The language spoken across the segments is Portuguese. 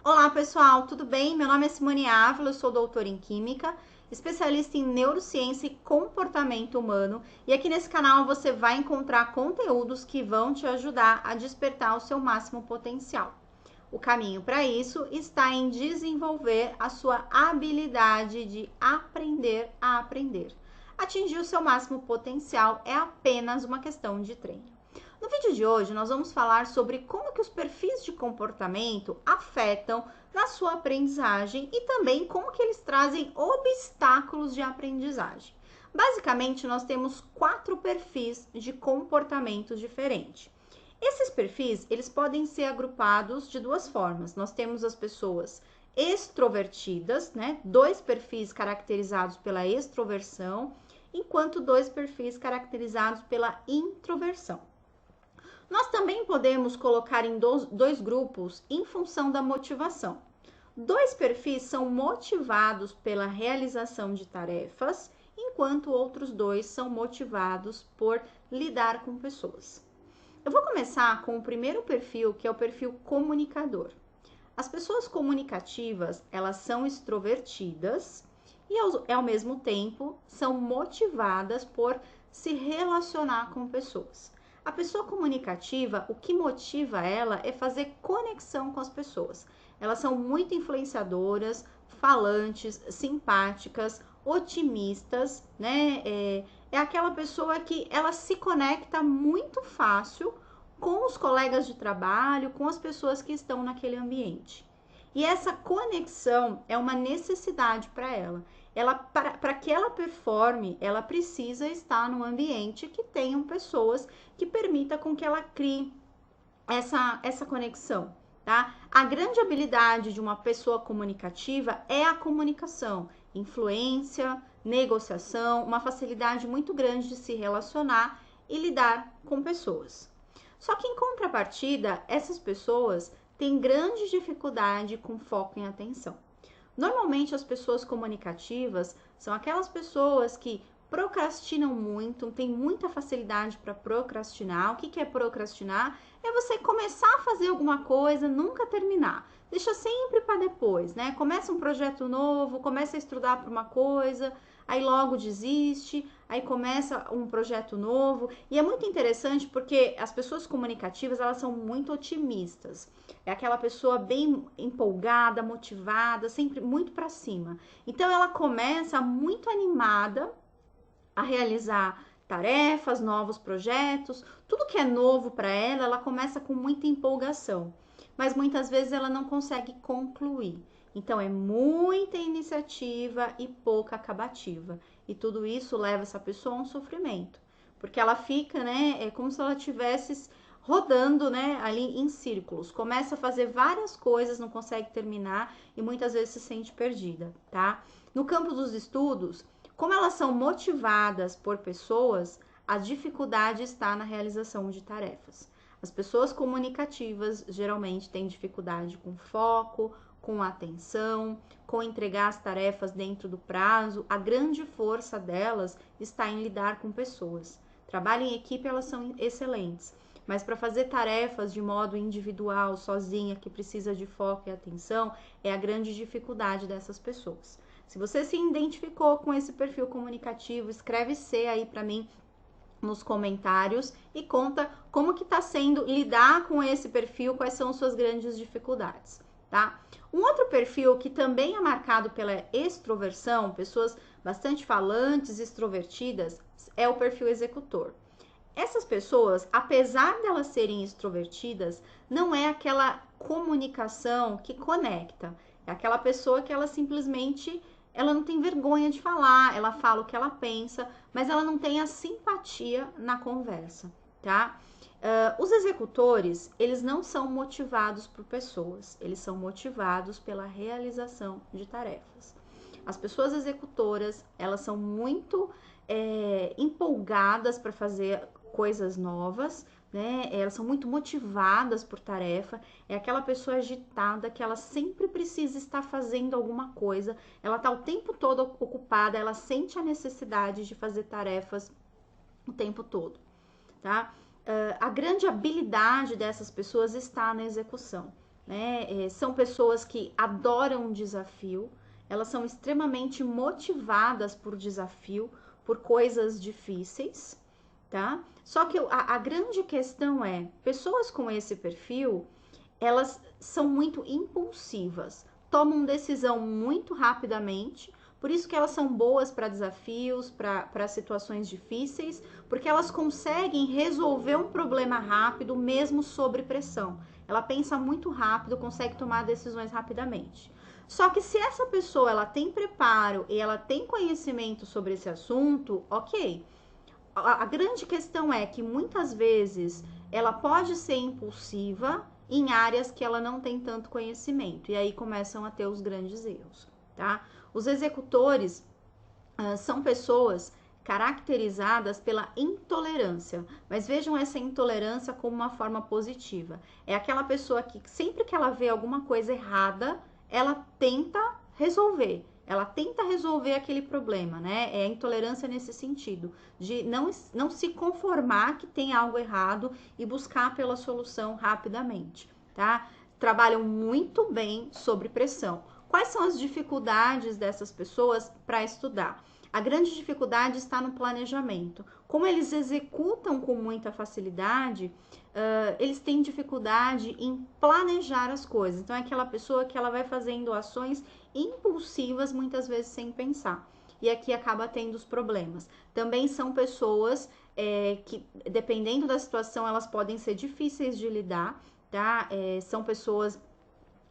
Olá pessoal, tudo bem? Meu nome é Simone Ávila, eu sou doutora em Química, especialista em Neurociência e Comportamento Humano, e aqui nesse canal você vai encontrar conteúdos que vão te ajudar a despertar o seu máximo potencial. O caminho para isso está em desenvolver a sua habilidade de aprender a aprender. Atingir o seu máximo potencial é apenas uma questão de treino. No vídeo de hoje, nós vamos falar sobre como que os perfis de comportamento afetam na sua aprendizagem e também como que eles trazem obstáculos de aprendizagem. Basicamente, nós temos 4 perfis de comportamento diferentes. Esses perfis, eles podem ser agrupados de duas formas. Nós temos as pessoas extrovertidas, né? 2 perfis caracterizados pela extroversão, enquanto 2 perfis caracterizados pela introversão. Nós também podemos colocar em dois grupos em função da motivação. 2 perfis são motivados pela realização de tarefas, enquanto outros 2 são motivados por lidar com pessoas. Eu vou começar com o primeiro perfil, que é o perfil comunicador. As pessoas comunicativas, elas são extrovertidas e ao mesmo tempo são motivadas por se relacionar com pessoas. A pessoa comunicativa, o que motiva ela é fazer conexão com as pessoas. Elas são muito influenciadoras, falantes, simpáticas, otimistas, né? É aquela pessoa que ela se conecta muito fácil com os colegas de trabalho, com as pessoas que estão naquele ambiente. E essa conexão é uma necessidade para ela. Para que ela performe, ela precisa estar num ambiente que tenham pessoas que permita com que ela crie essa conexão, tá? A grande habilidade de uma pessoa comunicativa é a comunicação, influência, negociação, uma facilidade muito grande de se relacionar e lidar com pessoas. Só que em contrapartida, essas pessoas têm grande dificuldade com foco em atenção. Normalmente as pessoas comunicativas são aquelas pessoas que procrastinam muito, têm muita facilidade para procrastinar. O que é procrastinar? É você começar a fazer alguma coisa, nunca terminar. Deixa sempre para depois, né? Começa um projeto novo, começa a estudar para uma coisa, aí logo desiste, aí começa um projeto novo. E é muito interessante porque as pessoas comunicativas, elas são muito otimistas. É aquela pessoa bem empolgada, motivada, sempre muito para cima. Então ela começa muito animada a realizar tarefas, novos projetos, tudo que é novo para ela, ela começa com muita empolgação, mas muitas vezes ela não consegue concluir. Então é muita iniciativa e pouca acabativa. E tudo isso leva essa pessoa a um sofrimento, porque ela fica, né, é como se ela tivesse rodando, né, ali em círculos. Começa a fazer várias coisas, não consegue terminar e muitas vezes se sente perdida, tá? No campo dos estudos, como elas são motivadas por pessoas, a dificuldade está na realização de tarefas. As pessoas comunicativas geralmente têm dificuldade com foco, com atenção, com entregar as tarefas dentro do prazo. A grande força delas está em lidar com pessoas. Trabalho em equipe, elas são excelentes, mas para fazer tarefas de modo individual, sozinha, que precisa de foco e atenção, é a grande dificuldade dessas pessoas. Se você se identificou com esse perfil comunicativo, escreve C aí para mim nos comentários e conta como que tá sendo lidar com esse perfil, quais são suas grandes dificuldades, tá? Um outro perfil que também é marcado pela extroversão, pessoas bastante falantes, extrovertidas, é o perfil executor. Essas pessoas, apesar de elas serem extrovertidas, não é aquela comunicação que conecta. É aquela pessoa que ela simplesmente ela não tem vergonha de falar, ela fala o que ela pensa, mas ela não tem a simpatia na conversa, tá? Os executores, eles não são motivados por pessoas, eles são motivados pela realização de tarefas. As pessoas executoras, elas são muito empolgadas para fazer coisas novas, né? Elas são muito motivadas por tarefa. É aquela pessoa agitada que ela sempre precisa estar fazendo alguma coisa. Ela está o tempo todo ocupada, ela sente a necessidade de fazer tarefas o tempo todo, tá? A grande habilidade dessas pessoas está na execução. né? São pessoas que adoram um desafio, elas são extremamente motivadas por desafio, por coisas difíceis, tá? Só que a grande questão é, pessoas com esse perfil, elas são muito impulsivas, tomam decisão muito rapidamente, por isso que elas são boas para desafios, para situações difíceis, porque elas conseguem resolver um problema rápido, mesmo sob pressão. Ela pensa muito rápido, consegue tomar decisões rapidamente. Só que se essa pessoa ela tem preparo e ela tem conhecimento sobre esse assunto, ok. A grande questão é que muitas vezes ela pode ser impulsiva em áreas que ela não tem tanto conhecimento. E aí começam a ter os grandes erros, tá? Os executores são pessoas caracterizadas pela intolerância, mas vejam essa intolerância como uma forma positiva. É aquela pessoa que sempre que ela vê alguma coisa errada, ela tenta resolver. Ela tenta resolver aquele problema, né? É a intolerância nesse sentido, de não se conformar que tem algo errado e buscar pela solução rapidamente, tá? Trabalham muito bem sob pressão. Quais são as dificuldades dessas pessoas para estudar? A grande dificuldade está no planejamento. Como eles executam com muita facilidade, eles têm dificuldade em planejar as coisas. Então, é aquela pessoa que ela vai fazendo ações impulsivas, muitas vezes sem pensar. E aqui acaba tendo os problemas. Também são pessoas que, dependendo da situação, elas podem ser difíceis de lidar, tá? São pessoas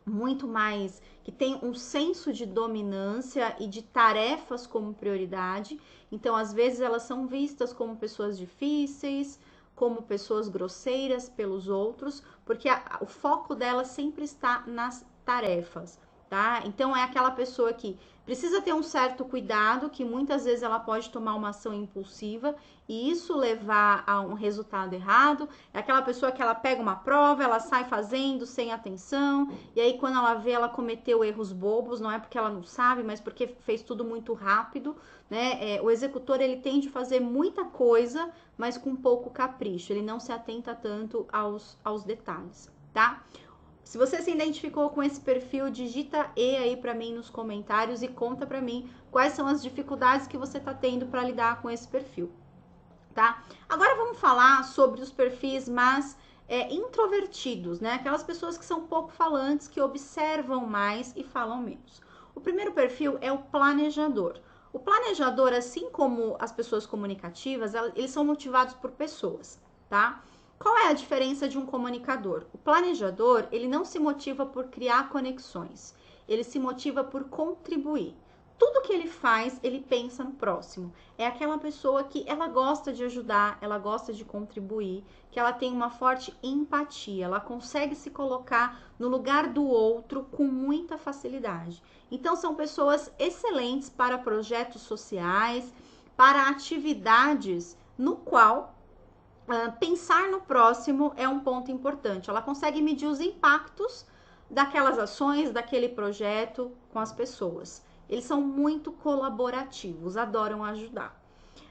muito mais que tem um senso de dominância e de tarefas como prioridade. Então, às vezes, elas são vistas como pessoas difíceis, como pessoas grosseiras pelos outros, porque o foco delas sempre está nas tarefas, tá? Então, é aquela pessoa que precisa ter um certo cuidado, que muitas vezes ela pode tomar uma ação impulsiva e isso levar a um resultado errado. É aquela pessoa que ela pega uma prova, ela sai fazendo sem atenção, e aí quando ela vê, ela cometeu erros bobos, não é porque ela não sabe, mas porque fez tudo muito rápido, né? O executor, ele tende a fazer muita coisa, mas com pouco capricho, ele não se atenta tanto aos detalhes, tá? Se você se identificou com esse perfil, digita E aí para mim nos comentários e conta para mim quais são as dificuldades que você está tendo para lidar com esse perfil, tá? Agora vamos falar sobre os perfis mais introvertidos, né? Aquelas pessoas que são pouco falantes, que observam mais e falam menos. O primeiro perfil é o planejador. O planejador, assim como as pessoas comunicativas, eles são motivados por pessoas, tá? Qual é a diferença de um comunicador? O planejador, ele não se motiva por criar conexões, ele se motiva por contribuir. Tudo que ele faz, ele pensa no próximo. É aquela pessoa que ela gosta de ajudar, ela gosta de contribuir, que ela tem uma forte empatia, ela consegue se colocar no lugar do outro com muita facilidade. Então, são pessoas excelentes para projetos sociais, para atividades no qual pensar no próximo é um ponto importante. Ela consegue medir os impactos daquelas ações, daquele projeto com as pessoas. Eles são muito colaborativos, adoram ajudar.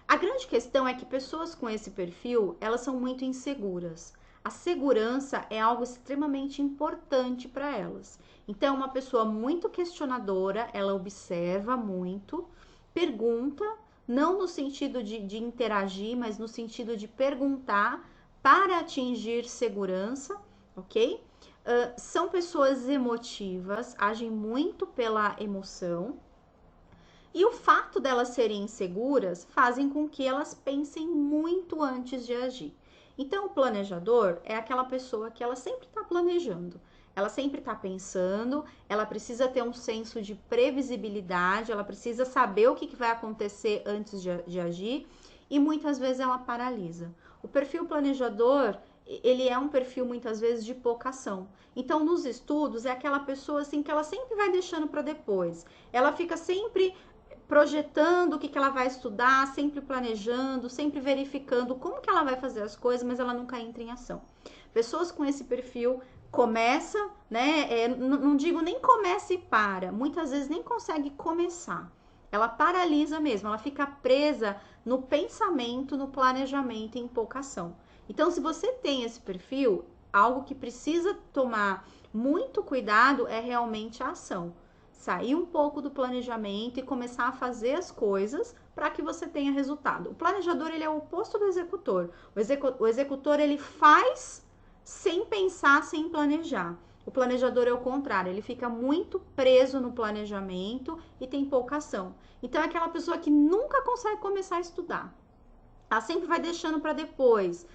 A grande questão é que pessoas com esse perfil, elas são muito inseguras. A segurança é algo extremamente importante para elas. Então, uma pessoa muito questionadora, ela observa muito, pergunta, não no sentido de interagir, mas no sentido de perguntar para atingir segurança, ok? São pessoas emotivas, agem muito pela emoção. E o fato delas serem inseguras fazem com que elas pensem muito antes de agir. Então, o planejador é aquela pessoa que ela sempre está planejando. Ela sempre está pensando, ela precisa ter um senso de previsibilidade, ela precisa saber o que vai acontecer antes de agir e muitas vezes ela paralisa. O perfil planejador, ele é um perfil muitas vezes de pouca ação. Então, nos estudos, é aquela pessoa assim que ela sempre vai deixando para depois. Ela fica sempre projetando o que ela vai estudar, sempre planejando, sempre verificando como que ela vai fazer as coisas, mas ela nunca entra em ação. Pessoas com esse perfil começa, né? Não digo nem começa e para, muitas vezes nem consegue começar. Ela paralisa mesmo, ela fica presa no pensamento, no planejamento e em pouca ação. Então, se você tem esse perfil, algo que precisa tomar muito cuidado é realmente a ação. Sair um pouco do planejamento e começar a fazer as coisas para que você tenha resultado. O planejador, ele é o oposto do executor. O executor, ele faz sem pensar, sem planejar. O planejador é o contrário, ele fica muito preso no planejamento e tem pouca ação. Então, é aquela pessoa que nunca consegue começar a estudar. Ela sempre vai deixando para depois,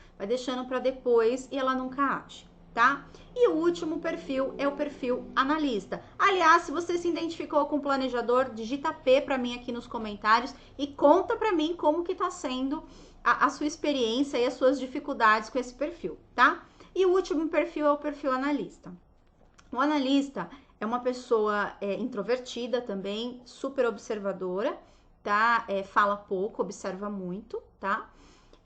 e ela nunca age, tá? E o último perfil é o perfil analista. Aliás, se você se identificou com o planejador, digita P para mim aqui nos comentários e conta para mim como que tá sendo a sua experiência e as suas dificuldades com esse perfil, tá? E o último perfil é o perfil analista. O analista é uma pessoa introvertida também, super observadora, tá? Fala pouco, observa muito, tá?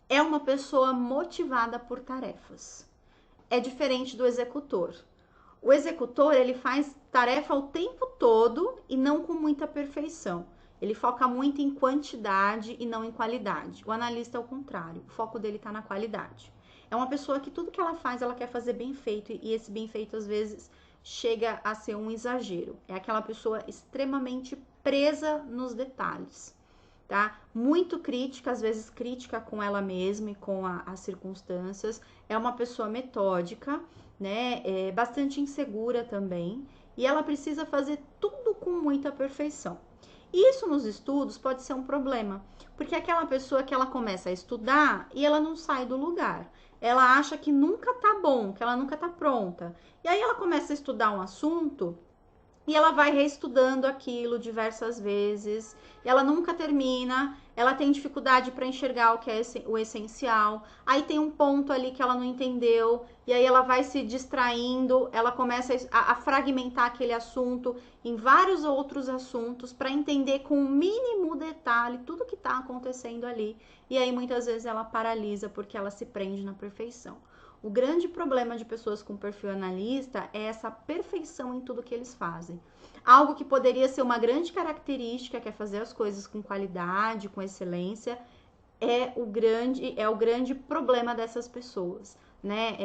É uma pessoa motivada por tarefas. É diferente do executor. O executor, ele faz tarefa o tempo todo e não com muita perfeição. Ele foca muito em quantidade e não em qualidade. O analista é o contrário, o foco dele está na qualidade. É uma pessoa que tudo que ela faz, ela quer fazer bem feito, e esse bem feito, às vezes, chega a ser um exagero. É aquela pessoa extremamente presa nos detalhes, tá? Muito crítica, às vezes crítica com ela mesma e com as circunstâncias. É uma pessoa metódica, né? Bastante insegura também. E ela precisa fazer tudo com muita perfeição. Isso nos estudos pode ser um problema, porque é aquela pessoa que ela começa a estudar e ela não sai do lugar. Ela acha que nunca tá bom, que ela nunca tá pronta. E aí ela começa a estudar um assunto e ela vai reestudando aquilo diversas vezes, e ela nunca termina, ela tem dificuldade para enxergar o que é o essencial, aí tem um ponto ali que ela não entendeu, e aí ela vai se distraindo, ela começa a fragmentar aquele assunto em vários outros assuntos para entender com o mínimo detalhe tudo que está acontecendo ali, e aí muitas vezes ela paralisa porque ela se prende na perfeição. O grande problema de pessoas com perfil analista é essa perfeição em tudo que eles fazem. Algo que poderia ser uma grande característica, que é fazer as coisas com qualidade, com excelência, é o grande problema dessas pessoas, né?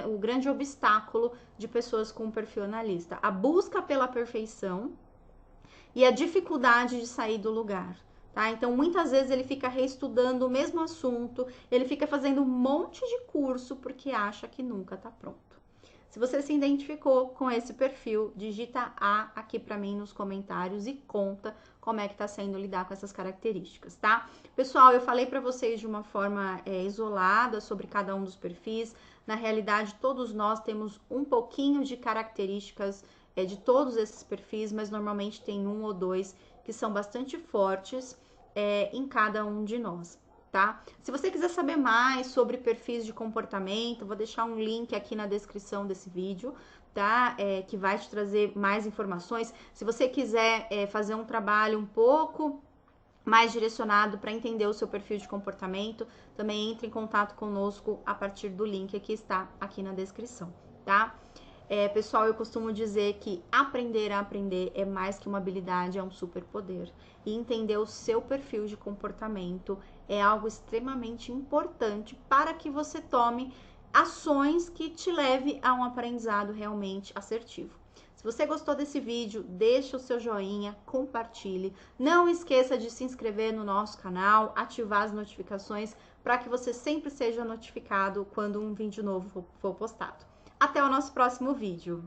O grande obstáculo de pessoas com perfil analista. A busca pela perfeição e a dificuldade de sair do lugar. Tá? Então, muitas vezes ele fica reestudando o mesmo assunto, ele fica fazendo um monte de curso porque acha que nunca tá pronto. Se você se identificou com esse perfil, digita A aqui para mim nos comentários e conta como é que tá sendo lidar com essas características, tá? Pessoal, eu falei para vocês de uma forma isolada sobre cada um dos perfis. Na realidade, todos nós temos um pouquinho de características de todos esses perfis, mas normalmente tem um ou dois que são bastante fortes em cada um de nós, tá? Se você quiser saber mais sobre perfis de comportamento, vou deixar um link aqui na descrição desse vídeo, tá? Que vai te trazer mais informações. Se você quiser fazer um trabalho um pouco mais direcionado para entender o seu perfil de comportamento, também entre em contato conosco a partir do link que está aqui na descrição, tá? Pessoal, eu costumo dizer que aprender a aprender é mais que uma habilidade, é um superpoder. E entender o seu perfil de comportamento é algo extremamente importante para que você tome ações que te leve a um aprendizado realmente assertivo. Se você gostou desse vídeo, deixa o seu joinha, compartilhe. Não esqueça de se inscrever no nosso canal, ativar as notificações para que você sempre seja notificado quando um vídeo novo for postado. Até o nosso próximo vídeo.